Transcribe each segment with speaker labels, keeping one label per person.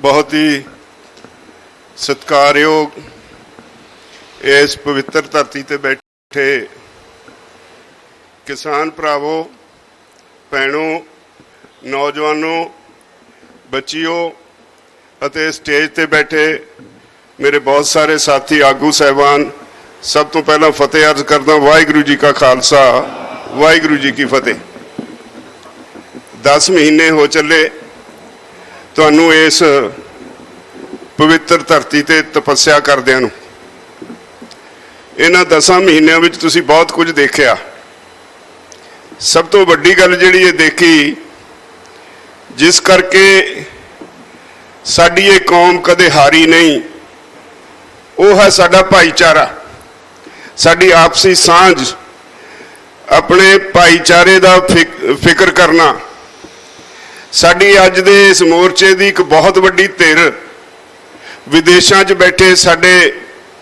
Speaker 1: बहुत ही सत्कारयोग इस पवित्र धरती ते बैठे किसान भरावों, भैनों, नौजवानों, बच्चियों अते स्टेज ते बैठे मेरे बहुत सारे साथी आगू साहबान, सब तो पहला फतेह अर्ज करदा। वाहिगुरू जी का खालसा, वाहिगुरू जी की फतेह। 10 महीने हो चले तुहानू इस पवित्र धरती ते तपस्या करदिआं नूं। इन्हां 10 महीनों में तुसीं बहुत कुछ देखिया। सब तो वड्डी गल जिहड़ी ये देखी, जिस करके साडी ये कौम कदे हारी नहीं, वो है साडा भाईचारा, साडी आपसी सांझ, अपने भाईचारे का फिक्र करना। साडी अज दे इस मोर्चे की एक बहुत वड्डी धिर विदेशों च बैठे साडे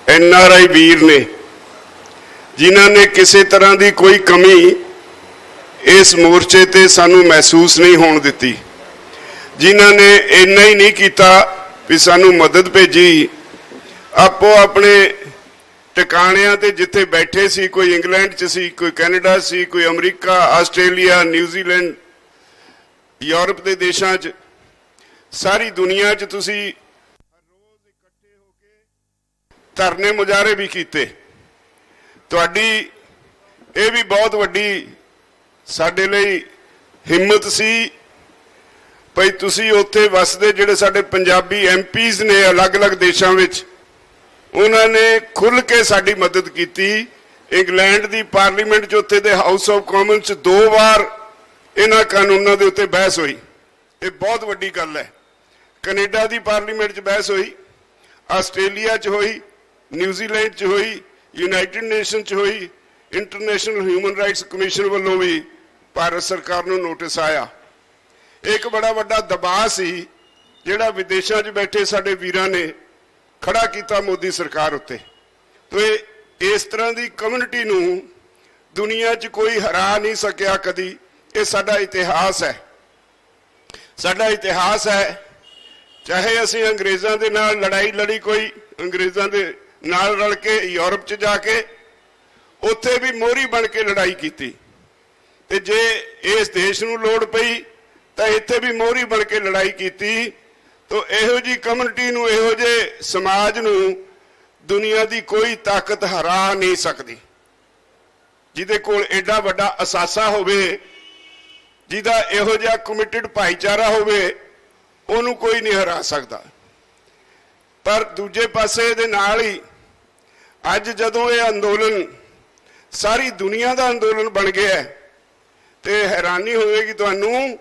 Speaker 1: NRI वीर ने, जिन्हां ने किसी तरह की कोई कमी इस मोर्चे ते सानू महसूस नहीं होण दिती, जिन्हां ने इन्ना ही नहीं किया भी सानू मदद भेजी। आपो अपने टिकाणियां ते जिथे बैठे सी, कोई इंग्लैंड च सी, कोई कैनेडा सी, कोई अमरीका, आस्ट्रेलिया, न्यूजीलैंड, यूरोप के देशों च, सारी दुनिया च तुसी हर रोज इकट्ठे होके धरने मुजाहरे भी किए। तुहाडी ये भी बहुत वड्डी साडे लई हिम्मत सी भई तुसी उत्थे वसदे जिहड़े साडे पंजाबी MPs ने अलग अलग देशों में, उन्होंने खुल के साडी मदद की। इंग्लैंड की पार्लीमेंट च उत्थे दे हाउस ऑफ कॉमन्स 2 बार इन्हां कानूनों के उत्ते बहस हुई। ये बहुत वड्डी गल है। कनेडा की पार्लीमेंट च बहस हुई, आस्ट्रेलिया च हुई, न्यूजीलैंड च हुई, यूनाइटेड नेशन च हुई, इंटरनेशनल ह्यूमन राइट्स कमीशन वालों भी भारत सरकार नूं नोटिस आया। एक बड़ा वड्डा दबाव सी जिहड़ा विदेशों च बैठे साडे वीरां ने खड़ा किया मोदी सरकार उत्ते। तो इस तरह की कम्यूनिटी नूं दुनिया च कोई हरा नहीं सकिया कदी। ये साडा इतिहास है, साडा इतिहास है। चाहे असीं अंग्रेज़ां दे नाल लड़ाई लड़ी, कोई अंग्रेज़ां दे नाल रल के यूरोप च जाके उत्थे भी मोहरी बन के लड़ाई की, ते जे इस देश नूं लोड़ पई तो इत्थे भी मोहरी बन के लड़ाई की। तो इहो जी कम्यूनिटी नूं, इहो जे समाज नूं दुनिया की कोई ताकत हरा नहीं सकती। जिहदे कोल एडा वड्डा असासा होवे, जिहदा इहो जिहा कमिटेड भाईचारा होवे, उहनूं कोई नहीं हरा सकता। पर दूजे पासे दे नाल ही अज जदों ये अंदोलन सारी दुनिया का अंदोलन बन गया है, तो हैरानी होगी तुहानूं,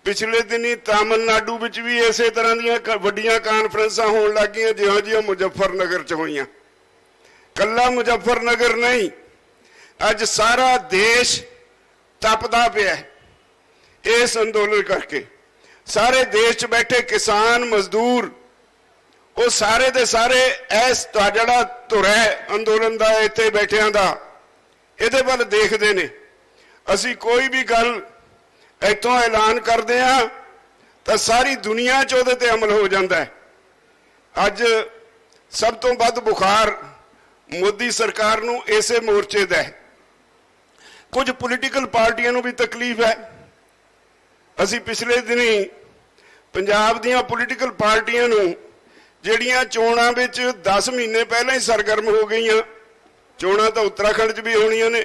Speaker 1: पिछले दिन ही तमिलनाडु विच भी इस तरह दी वड्डियां कानफ्रेंसां होण लग गईयां जिहो जिहियां मुजफ्फरनगर च होईयां। कल्ला मुजफ्फरनगर नहीं, अज सारा देश तपदा पिया इस अंदोलन करके। सारे देश च बैठे किसान, मजदूर, वो सारे दे सारे इस जिहड़ा धुर है अंदोलन का, इत्थे बैठियां दा, इहदे वल देखदे ने। असीं कोई भी गल इत्थों ऐलान करते हैं तो सारी दुनिया च उहदे ते अमल हो जाता है। अज सब तो वध बुखार मोदी सरकार नूं इसे मोर्चे दा है। कुछ पोलीटिकल पार्टियां नूं भी तकलीफ है। असीं पिछले दिनी पंजाब दीयां पोलीटिकल पार्टियां नूं जिहड़ियां चोणां विच 10 महीने पहले ही सरगर्म हो गईयां। चोणां तां उत्तराखंड च भी होणीआं ने,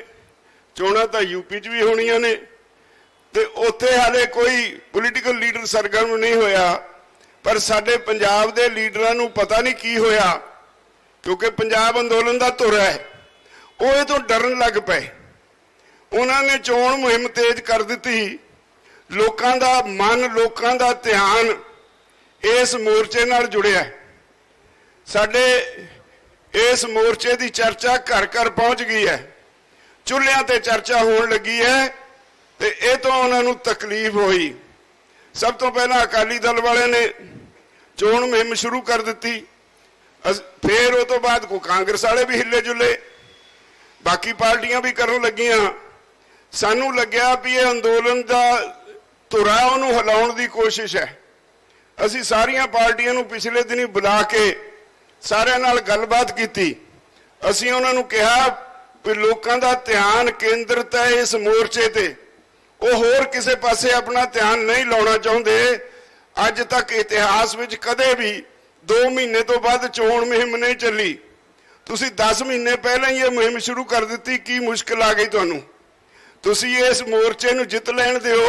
Speaker 1: चोणां तां यूपी च भी होणीआं ने, ते उत्थे हाले कोई पोलीटिकल लीडर सरगर्म नहीं होया। पर साडे पंजाब दे लीडरां नूं पता नहीं की होया, क्योंकि पंजाब अंदोलन दा धुर है, वो इह तों डरन लग पे। उन्होंने चोण मुहिम तेज कर दी। लोकां दा मन, लोकां दा ध्यान इस मोर्चे नाल जुड़िया। साडे इस मोर्चे की चर्चा घर घर पहुंच गई है, चुल्हियां ते चर्चा होण लगी है, ते इह तों उन्हां नूं तकलीफ हुई। सब तो पहला अकाली दल वाले ने चोण मुहिम शुरू कर दी, फिर उस तो बाद को कांग्रेस वाले भी हिले जुले, बाकी पार्टियां भी करन लगियां। सानू लग्या भी ये अंदोलन का धुरा उन्होंने हिलाउण की कोशिश है। ਅਸੀਂ ਸਾਰੀਆਂ ਪਾਰਟੀਆਂ ਨੂੰ ਪਿਛਲੇ ਦਿਨੀ ਬੁਲਾ ਕੇ ਸਾਰਿਆਂ ਨਾਲ ਗੱਲਬਾਤ ਕੀਤੀ। ਅਸੀਂ ਉਹਨਾਂ ਨੂੰ ਕਿਹਾ ਵੀ ਲੋਕਾਂ ਦਾ ਧਿਆਨ ਕੇਂਦਰਿਤ ਹੈ ਇਸ ਮੋਰਚੇ ਤੇ, ਉਹ ਹੋਰ ਕਿਸੇ ਪਾਸੇ ਆਪਣਾ ਧਿਆਨ ਨਹੀਂ ਲਾਉਣਾ ਚਾਹੁੰਦੇ। ਅੱਜ ਤੱਕ ਇਤਿਹਾਸ ਵਿੱਚ ਕਦੇ ਵੀ 2 ਮਹੀਨੇ ਤੋਂ ਬਾਅਦ ਚੋਣ ਮੁਹਿੰਮ ਨਹੀਂ ਚੱਲੀ। ਤੁਸੀਂ 10 ਮਹੀਨੇ ਪਹਿਲਾਂ ਹੀ ਇਹ ਮੁਹਿੰਮ ਸ਼ੁਰੂ ਕਰ ਦਿੱਤੀ। ਕੀ ਮੁਸ਼ਕਲ ਆ ਗਈ ਤੁਹਾਨੂੰ? ਤੁਸੀਂ ਇਸ ਮੋਰਚੇ ਨੂੰ ਜਿੱਤ ਲੈਣ ਦਿਓ,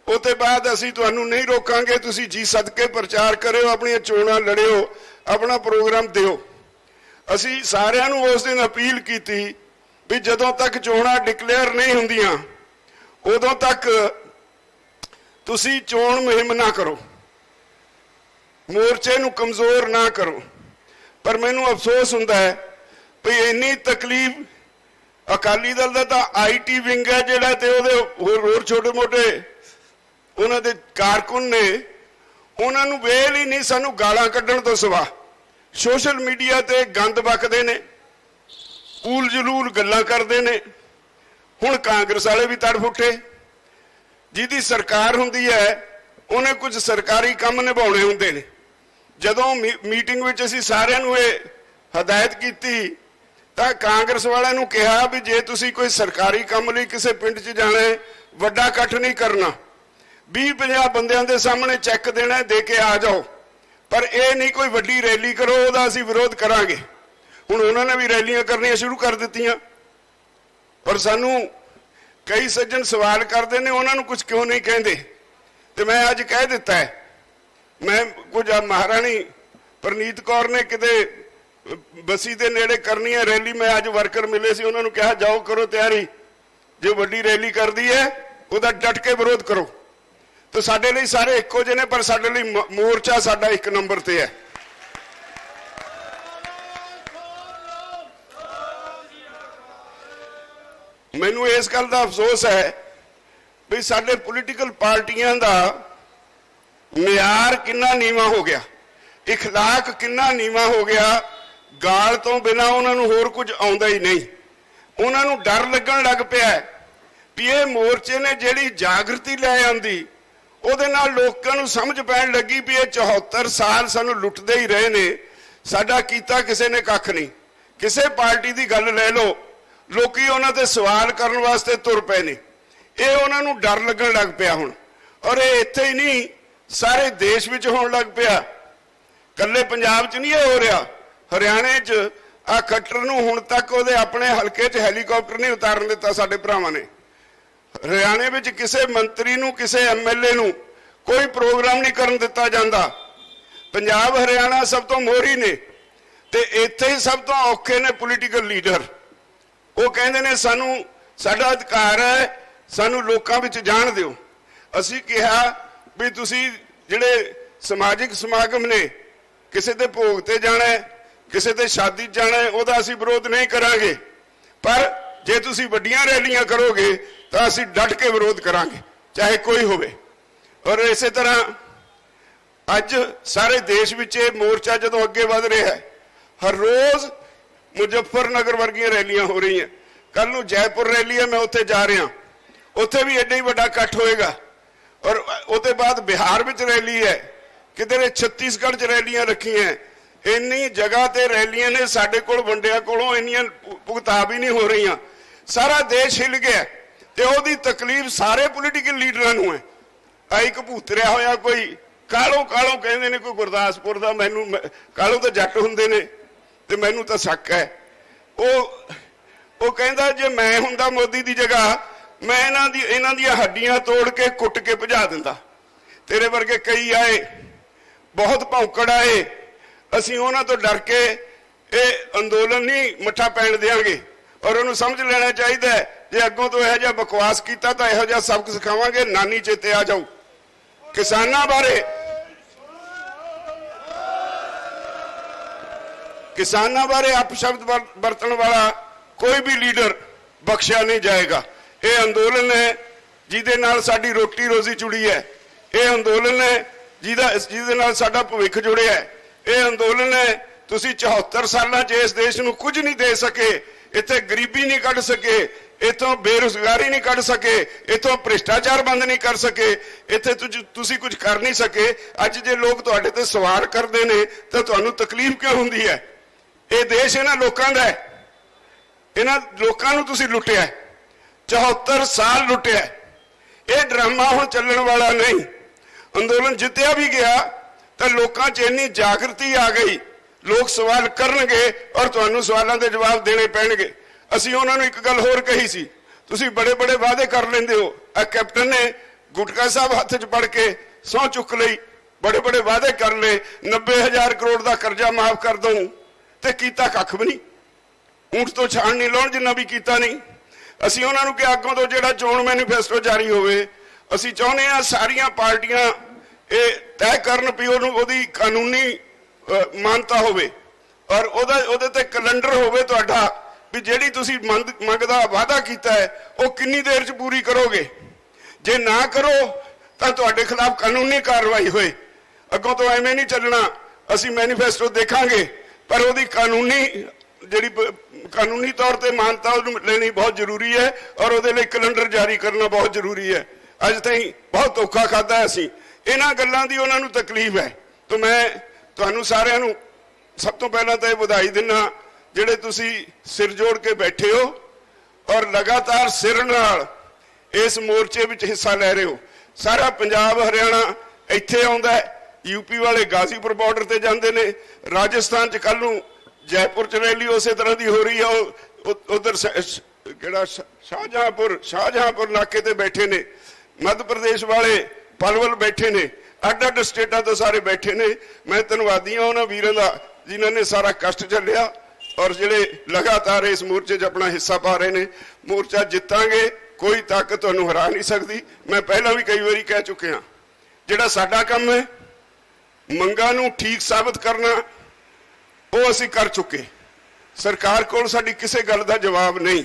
Speaker 1: ਉਹ ਤੋਂ ਬਾਅਦ ਅਸੀਂ ਤੁਹਾਨੂੰ ਨਹੀਂ ਰੋਕਾਂਗੇ। ਤੁਸੀਂ ਜੀ ਸਦਕੇ ਪ੍ਰਚਾਰ ਕਰਿਓ, ਆਪਣੀਆਂ ਚੋਣਾਂ ਲੜਿਓ, ਆਪਣਾ ਪ੍ਰੋਗਰਾਮ ਦਿਓ। ਅਸੀਂ ਸਾਰਿਆਂ ਨੂੰ ਉਸ ਦਿਨ ਅਪੀਲ ਕੀਤੀ ਵੀ ਜਦੋਂ ਤੱਕ ਚੋਣਾਂ ਡਿਕਲੇਅਰ ਨਹੀਂ ਹੁੰਦੀਆਂ ਉਦੋਂ ਤੱਕ ਤੁਸੀਂ ਚੋਣ ਮੁਹਿੰਮ ਨਾ ਕਰੋ, ਮੋਰਚੇ ਨੂੰ ਕਮਜ਼ੋਰ ਨਾ ਕਰੋ। ਪਰ ਮੈਨੂੰ ਅਫਸੋਸ ਹੁੰਦਾ ਹੈ ਵੀ ਇੰਨੀ ਤਕਲੀਫ ਅਕਾਲੀ ਦਲ ਦਾ ਤਾਂ ਆਈਟੀ ਵਿੰਗ ਹੈ ਜਿਹੜਾ, ਤੇ ਉਹਦੇ ਹੋਰ ਛੋਟੇ ਮੋਟੇ ਉਹਨਾਂ ਦੇ ਕਾਰਕੁਨ ਨੇ, ਉਹਨਾਂ ਨੂੰ ਵੇਲ ਹੀ ਨਹੀਂ ਸਾਨੂੰ ਗਾਲਾਂ ਕੱਢਣ ਤੋਂ ਸਿਵਾ। ਸੋਸ਼ਲ ਮੀਡੀਆ ਤੇ ਗੰਦ ਬਕਦੇ ਨੇ, ਊਲ ਜਲੂਲ ਗੱਲਾਂ ਕਰਦੇ ਨੇ। ਹੁਣ ਕਾਂਗਰਸ ਵਾਲੇ ਵੀ ਤੜਫ ਉੱਠੇ। ਜਿਹਦੀ ਸਰਕਾਰ ਹੁੰਦੀ ਹੈ ਉਹਨੇ ਕੁਝ ਸਰਕਾਰੀ ਕੰਮ ਨਿਭਾਉਣੇ ਹੁੰਦੇ ਨੇ। ਜਦੋਂ ਮੀਟਿੰਗ ਵਿੱਚ ਅਸੀਂ ਸਾਰਿਆਂ ਨੂੰ ਇਹ ਹਦਾਇਤ ਕੀਤੀ ਤਾਂ ਕਾਂਗਰਸ ਵਾਲਿਆਂ ਨੂੰ ਕਿਹਾ ਵੀ ਜੇ ਤੁਸੀਂ ਕੋਈ ਸਰਕਾਰੀ ਕੰਮ ਲਈ ਕਿਸੇ ਪਿੰਡ 'ਚ ਜਾਣਾ ਹੈ, ਵੱਡਾ ਇਕੱਠ ਨਹੀਂ ਕਰਨਾ, 20-50 ਬੰਦਿਆਂ ਦੇ ਸਾਹਮਣੇ ਚੈੱਕ ਦੇਣਾ, ਦੇ ਕੇ ਆ ਜਾਓ, ਪਰ ਇਹ ਨਹੀਂ ਕੋਈ ਵੱਡੀ ਰੈਲੀ ਕਰੋ, ਉਹਦਾ ਅਸੀਂ ਵਿਰੋਧ ਕਰਾਂਗੇ। ਹੁਣ ਉਹਨਾਂ ਨੇ ਵੀ ਰੈਲੀਆਂ ਕਰਨੀਆਂ ਸ਼ੁਰੂ ਕਰ ਦਿੱਤੀਆਂ। ਪਰ ਸਾਨੂੰ ਕਈ ਸੱਜਣ ਸਵਾਲ ਕਰਦੇ ਨੇ ਉਹਨਾਂ ਨੂੰ ਕੁਝ ਕਿਉਂ ਨਹੀਂ ਕਹਿੰਦੇ, ਤੇ ਮੈਂ ਅੱਜ ਕਹਿ ਦਿੱਤਾ ਹੈ। ਮੈਂ ਕੁਝ ਮਹਾਰਾਣੀ ਪ੍ਰਨੀਤ ਕੌਰ ਨੇ ਕਿਤੇ ਬਸੀ ਦੇ ਨੇੜੇ ਕਰਨੀ ਹੈ ਰੈਲੀ, ਮੈਂ ਅੱਜ ਵਰਕਰ ਮਿਲੇ ਸੀ, ਉਹਨਾਂ ਨੂੰ ਕਿਹਾ ਜਾਓ ਕਰੋ ਤਿਆਰੀ, ਜੇ ਵੱਡੀ ਰੈਲੀ ਕਰਦੀ ਹੈ ਉਹਦਾ ਡਟ ਕੇ ਵਿਰੋਧ ਕਰੋ। ਤੇ ਸਾਡੇ ਲਈ ਸਾਰੇ ਇੱਕੋ ਜਿਹੇ ਨੇ, ਪਰ ਸਾਡੇ ਲਈ ਮੋਰਚਾ ਸਾਡਾ 1 ਨੰਬਰ ਤੇ ਹੈ। ਮੈਨੂੰ ਇਸ ਗੱਲ ਦਾ ਅਫਸੋਸ ਹੈ ਵੀ ਸਾਡੇ ਪੋਲੀਟੀਕਲ ਪਾਰਟੀਆਂ ਦਾ ਮਿਆਰ ਕਿੰਨਾ ਨੀਵਾਂ ਹੋ ਗਿਆ, ਇਖਲਾਕ ਕਿੰਨਾ ਨੀਵਾਂ ਹੋ ਗਿਆ। ਗਾਲ ਤੋਂ ਬਿਨਾਂ ਉਹਨਾਂ ਨੂੰ ਹੋਰ ਕੁਝ ਆਉਂਦਾ ਹੀ ਨਹੀਂ। ਉਹਨਾਂ ਨੂੰ ਡਰ ਲੱਗਣ ਲੱਗ ਪਿਆ ਵੀ ਇਹ ਮੋਰਚੇ ਨੇ ਜਿਹੜੀ ਜਾਗਰਤੀ ਲੈ ਆਂਦੀ, ਉਹਦੇ ਨਾਲ ਲੋਕਾਂ ਨੂੰ ਸਮਝ ਪੈਣ ਲੱਗੀ ਵੀ ਇਹ 74 ਸਾਲ ਸਾਨੂੰ ਲੁੱਟਦੇ ਹੀ ਰਹੇ ਨੇ, ਸਾਡਾ ਕੀਤਾ ਕਿਸੇ ਨੇ ਕੱਖ ਨਹੀਂ। ਕਿਸੇ ਪਾਰਟੀ ਦੀ ਗੱਲ ਲੈ ਲਓ, ਲੋਕੀ ਉਹਨਾਂ ਤੇ ਸਵਾਲ ਕਰਨ ਵਾਸਤੇ ਤੁਰ ਪਏ ਨੇ। ਇਹ ਉਹਨਾਂ ਨੂੰ ਡਰ ਲੱਗਣ ਲੱਗ ਪਿਆ ਹੁਣ, ਔਰ ਇਹ ਇੱਥੇ ਹੀ ਨਹੀਂ ਸਾਰੇ ਦੇਸ਼ ਵਿੱਚ ਹੋਣ ਲੱਗ ਪਿਆ। ਕੱਲੇ ਪੰਜਾਬ 'ਚ ਨਹੀਂ ਇਹ ਹੋ ਰਿਹਾ, ਹਰਿਆਣੇ 'ਚ ਆ ਖੱਟਰ ਨੂੰ ਹੁਣ ਤੱਕ ਉਹਦੇ ਆਪਣੇ ਹਲਕੇ 'ਚ ਹੈਲੀਕਾਪਟਰ ਨਹੀਂ ਉਤਾਰਨ ਦਿੱਤਾ ਸਾਡੇ ਭਰਾਵਾਂ ਨੇ। ਹਰਿਆਣੇ ਵਿੱਚ ਕਿਸੇ ਮੰਤਰੀ ਨੂੰ, ਕਿਸੇ ਐਮਐਲਏ ਨੂੰ ਕੋਈ ਪ੍ਰੋਗਰਾਮ ਨਹੀਂ ਕਰਨ ਦਿੱਤਾ ਜਾਂਦਾ। ਪੰਜਾਬ ਹਰਿਆਣਾ ਸਭ ਤੋਂ ਮੋਹਰੀ ਨੇ, ਤੇ ਇੱਥੇ ਹੀ ਸਭ ਤੋਂ ਔਖੇ ਨੇ ਪੋਲੀਟੀਕਲ ਲੀਡਰ। ਉਹ ਕਹਿੰਦੇ ਨੇ ਸਾਨੂੰ ਸਾਡਾ ਅਧਿਕਾਰ ਹੈ, ਸਾਨੂੰ ਲੋਕਾਂ ਵਿੱਚ ਜਾਣ ਦਿਓ। ਅਸੀਂ ਕਿਹਾ ਵੀ ਤੁਸੀਂ ਜਿਹੜੇ ਸਮਾਜਿਕ ਸਮਾਗਮ ਨੇ, ਕਿਸੇ ਦੇ ਭੋਗ ਤੇ ਜਾਣਾ ਹੈ, ਕਿਸੇ ਦੇ ਸ਼ਾਦੀ 'ਚ ਜਾਣਾ ਹੈ, ਉਹਦਾ ਅਸੀਂ ਵਿਰੋਧ ਨਹੀਂ ਕਰਾਂਗੇ, ਪਰ ਜੇ ਤੁਸੀਂ ਵੱਡੀਆਂ ਰੈਲੀਆਂ ਕਰੋਗੇ ਤਾਂ ਅਸੀਂ ਡਟ ਕੇ ਵਿਰੋਧ ਕਰਾਂਗੇ, ਚਾਹੇ ਕੋਈ ਹੋਵੇ। ਔਰ ਇਸੇ ਤਰ੍ਹਾਂ ਅੱਜ ਸਾਰੇ ਦੇਸ਼ ਵਿੱਚ ਇਹ ਮੋਰਚਾ ਜਦੋਂ ਅੱਗੇ ਵਧ ਰਿਹਾ ਹੈ, ਹਰ ਰੋਜ਼ ਮੁਜ਼ੱਫਰਨਗਰ ਵਰਗੀਆਂ ਰੈਲੀਆਂ ਹੋ ਰਹੀਆਂ। ਕੱਲ ਨੂੰ ਜੈਪੁਰ ਰੈਲੀ ਹੈ, ਮੈਂ ਉੱਥੇ ਜਾ ਰਿਹਾ, ਉੱਥੇ ਵੀ ਐਡਾ ਹੀ ਵੱਡਾ ਇਕੱਠ ਹੋਏਗਾ। ਔਰ ਉਹਦੇ ਬਾਅਦ ਬਿਹਾਰ ਵਿੱਚ ਰੈਲੀ ਹੈ, ਕਿਤੇ ਛੱਤੀਸਗੜ੍ਹ 'ਚ ਰੈਲੀਆਂ ਰੱਖੀਆਂ। ਇੰਨੀ ਜਗ੍ਹਾ ਤੇ ਰੈਲੀਆਂ ਨੇ, ਸਾਡੇ ਕੋਲ ਵੰਡਿਆਂ ਕੋਲੋਂ ਇੰਨੀਆਂ ਭੁਗਤਾ ਵੀ ਨਹੀਂ ਹੋ ਰਹੀਆਂ। ਸਾਰਾ ਦੇਸ਼ ਹਿੱਲ ਗਿਆ, ਤੇ ਉਹਦੀ ਤਕਲੀਫ ਸਾਰੇ ਪੋਲੀਟੀਕਲ ਲੀਡਰਾਂ ਨੂੰ ਹੈ। ਆਈ ਕਪੂਤਰਿਆ ਹੋਇਆ ਕੋਈ ਕਾਲੋ ਕਹਿੰਦੇ ਨੇ, ਕੋਈ ਗੁਰਦਾਸਪੁਰ ਦਾ, ਮੈਨੂੰ ਕਾਲੋ ਤਾਂ ਜੱਟ ਹੁੰਦੇ ਨੇ, ਤੇ ਮੈਨੂੰ ਤਾਂ ਸ਼ੱਕ ਹੈ। ਉਹ ਕਹਿੰਦਾ ਜੇ ਮੈਂ ਹੁੰਦਾ ਮੋਦੀ ਦੀ ਜਗ੍ਹਾ, ਮੈਂ ਇਹਨਾਂ ਦੀਆਂ ਹੱਡੀਆਂ ਤੋੜ ਕੇ ਕੁੱਟ ਕੇ ਭਜਾ ਦਿੰਦਾ। ਤੇਰੇ ਵਰਗੇ ਕਈ ਆਏ, ਬਹੁਤ ਭੌਂਕੜ ਆਏ, ਅਸੀਂ ਉਹਨਾਂ ਤੋਂ ਡਰ ਕੇ ਇਹ ਅੰਦੋਲਨ ਨਹੀਂ ਮੱਠਾ ਪੈਣ ਦੇਵਾਂਗੇ। ਔਰ ਉਹਨੂੰ ਸਮਝ ਲੈਣਾ ਚਾਹੀਦਾ ਜੇ ਅੱਗੋਂ ਤੋਂ ਇਹੋ ਜਿਹਾ ਬਕਵਾਸ ਕੀਤਾ ਤਾਂ ਇਹੋ ਜਿਹਾ ਸਬਕ ਸਿਖਾਵਾਂਗੇ, ਨਾਨੀ ਚੇਤੇ ਆ ਜਾਊ। ਕਿਸਾਨਾਂ ਬਾਰੇ ਅਪਸ਼ਬਦ ਵਰਤਣ ਵਾਲਾ ਕੋਈ ਵੀ ਲੀਡਰ ਬਖਸ਼ਿਆ ਨਹੀਂ ਜਾਏਗਾ। ਇਹ ਅੰਦੋਲਨ ਹੈ ਜਿਹਦੇ ਨਾਲ ਸਾਡੀ ਰੋਟੀ ਰੋਜ਼ੀ ਜੁੜੀ ਹੈ। ਇਹ ਅੰਦੋਲਨ ਹੈ ਜਿਹਦੇ ਨਾਲ ਸਾਡਾ ਭਵਿੱਖ ਜੁੜਿਆ ਹੈ। ਇਹ ਅੰਦੋਲਨ ਹੈ, ਤੁਸੀਂ 74 ਸਾਲਾਂ 'ਚ ਇਸ ਦੇਸ਼ ਨੂੰ ਕੁਝ ਨਹੀਂ ਦੇ ਸਕੇ, ਇੱਥੇ ਗਰੀਬੀ ਨਹੀਂ ਕੱਢ ਸਕੇ, इतों बेरोजगारी नहीं कढ़ सके, इतों भ्रिष्टाचार बंद नहीं कर सके, इत्थे तुसी कुछ कर नहीं सके। अज जे लोग तुहाडे ते सवाल करते हैं तो तुहानू तकलीफ क्यों हुंदी है? ये देश इन्हां लोकां दा है, इन्हां लोकां नू तुसी लुटिया, 74 साल लुटिया। ये ड्रामा हुण चलण वाला नहीं। अंदोलन जितया भी गया तो लोकां च इन्नी जागृति आ गई, लोग सवाल करनगे और तुहानू सवालों के जवाब देने पैणगे। ਅਸੀਂ ਉਹਨਾਂ ਨੂੰ ਇੱਕ ਗੱਲ ਹੋਰ कही सी, ਤੁਸੀਂ बड़े बड़े वादे कर लेंदे हो। कैप्टन ने गुटका साहब हत्थ च पड़ के सौं चुक लई, बड़े बड़े वादे कर ले, 90,000 करोड़ का कर्जा माफ कर दूं, ते कीता कख भी नहीं। ऊंट तो छाण नहीं लाउण जिन्ना भी कीता नहीं। ਅਸੀਂ ਉਹਨਾਂ ਨੂੰ कि अगों तो ਜਿਹੜਾ ਚੋਣ मैनीफेस्टो जारी होवे, ਅਸੀਂ ਚਾਹੁੰਦੇ ਆ ਸਾਰੀਆਂ ਪਾਰਟੀਆਂ ਇਹ ਤੈਅ ਕਰਨ ਵੀ ਉਹਦੀ ਕਾਨੂੰਨੀ ਮਾਨਤਾ ਹੋਵੇ ਔਰ ਉਹਦੇ ਤੇ ਕੈਲੰਡਰ ਹੋਵੇ ਤੁਹਾਡਾ भी ਜਿਹੜੀ ਤੁਸੀਂ ਮੰਗ ਦਾ ਵਾਅਦਾ ਕੀਤਾ ਹੈ ਉਹ ਕਿੰਨੀ ਦੇਰ ਚ ਪੂਰੀ ਕਰੋਗੇ। ਜੇ ਨਾ ਕਰੋ ਤਾਂ ਤੁਹਾਡੇ ਖਿਲਾਫ ਕਾਨੂੰਨੀ ਕਾਰਵਾਈ ਹੋਏ। ਅੱਗੋਂ ਤੋਂ ਐਵੇਂ ਨਹੀਂ ਚੱਲਣਾ। ਅਸੀਂ ਮੈਨੀਫੈਸਟੋ ਦੇਖਾਂਗੇ ਪਰ ਉਹਦੀ ਕਾਨੂੰਨੀ ਤੌਰ ਤੇ ਮਾਨਤਾ ਉਹਨੂੰ ਲੈਣੀ ਬਹੁਤ ਜ਼ਰੂਰੀ ਹੈ ਔਰ ਉਹਦੇ ਲਈ ਕੈਲੰਡਰ ਜਾਰੀ ਕਰਨਾ ਬਹੁਤ ਜ਼ਰੂਰੀ ਹੈ। ਅੱਜ ਤਾਈਂ ਬਹੁਤ ਧੋਖਾ ਖਾਦਾ ਅਸੀਂ, ਇਹਨਾਂ ਗੱਲਾਂ ਦੀ ਉਹਨਾਂ ਨੂੰ ਤਕਲੀਫ ਹੈ। ਤਾਂ ਮੈਂ ਤੁਹਾਨੂੰ ਸਾਰਿਆਂ ਨੂੰ ਸਭ ਤੋਂ ਪਹਿਲਾਂ ਤਾਂ ਇਹ ਵਧਾਈ ਦਿੰਦਾ ਜਿਹੜੇ ਤੁਸੀਂ ਸਿਰ ਜੋੜ ਕੇ ਬੈਠੇ ਹੋ ਔਰ ਲਗਾਤਾਰ ਸਿਰ ਨਾਲ ਇਸ ਮੋਰਚੇ ਵਿੱਚ ਹਿੱਸਾ ਲੈ ਰਹੇ ਹੋ। ਸਾਰਾ ਪੰਜਾਬ ਹਰਿਆਣਾ ਇੱਥੇ ਆਉਂਦਾ ਹੈ, यूपी वाले गाजीपुर बॉर्डर ते जाते हैं, राजस्थान च कल जयपुर च रैली उस तरह की हो रही है। उधर शाहजहांपुर नाके ते बैठे ने, मध्य प्रदेश वाले पलवल बैठे ने, अड अड स्टेटा तो सारे बैठे ने। मैं धन्नवादी हाँ उन्होंने वीरों का जिन्होंने सारा कष्ट झलिया और जिहड़े लगातार इस मोर्चे च अपना हिस्सा पा रहे हैं। मोर्चा जितांगे, कोई ताकत तुहानूं हरा नहीं सकती। मैं पहला भी कई बारी कह चुके हाँ, जिहड़ा साडा काम है मंगां नूं ठीक साबित करना वो असीं कर चुके। सरकार कोल साडी किसी गल दा जवाब नहीं,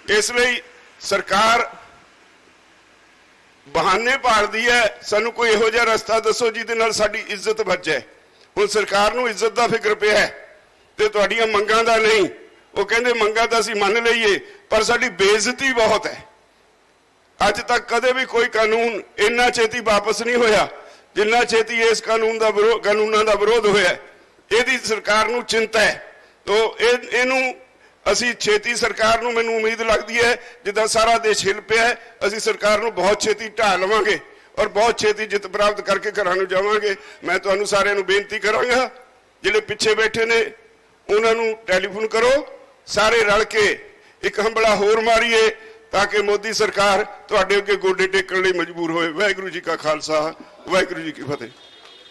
Speaker 1: इसलिए सरकार बहाने भालदी है। सानूं कोई इहो जिहा रस्ता दसो जिहदे नाल साडी इज्जत बच जाए। हुण सरकार नूं इज्जत दा फिक्र पिया है ते तुहाडीआं मंगां दा नहीं। वो कहंदे मंगां तां असीं मन लईए पर साडी बेइज्जती बहुत है। अज तक कदे भी कोई कानून इन्ना छेती वापस नहीं होया जिन्ना छेती इस कानूनां दा विरोध होया। इहदी सरकार नूं चिंता है। तो इहनूं असीं छेती सरकार नूं, मैनूं उम्मीद लगदी है जिद्दां सारा देश हिल पिया है, असीं सरकार नूं बहुत छेती ढा लवांगे और बहुत छेती जित प्राप्त करके घरां नूं जावांगे। मैं तुहानूं सारिआं नूं बेनती करांगा, जिहड़े पिछे बैठे ने उन्हां नूं टैलीफोन करो, सारे रल के एक हंबला होर मारीए ताकि मोदी सरकार तुहाडे अगे गोडे टेकण लई मजबूर होए। वाहिगुरू जी का खालसा, वाहिगुरू जी की फतेह।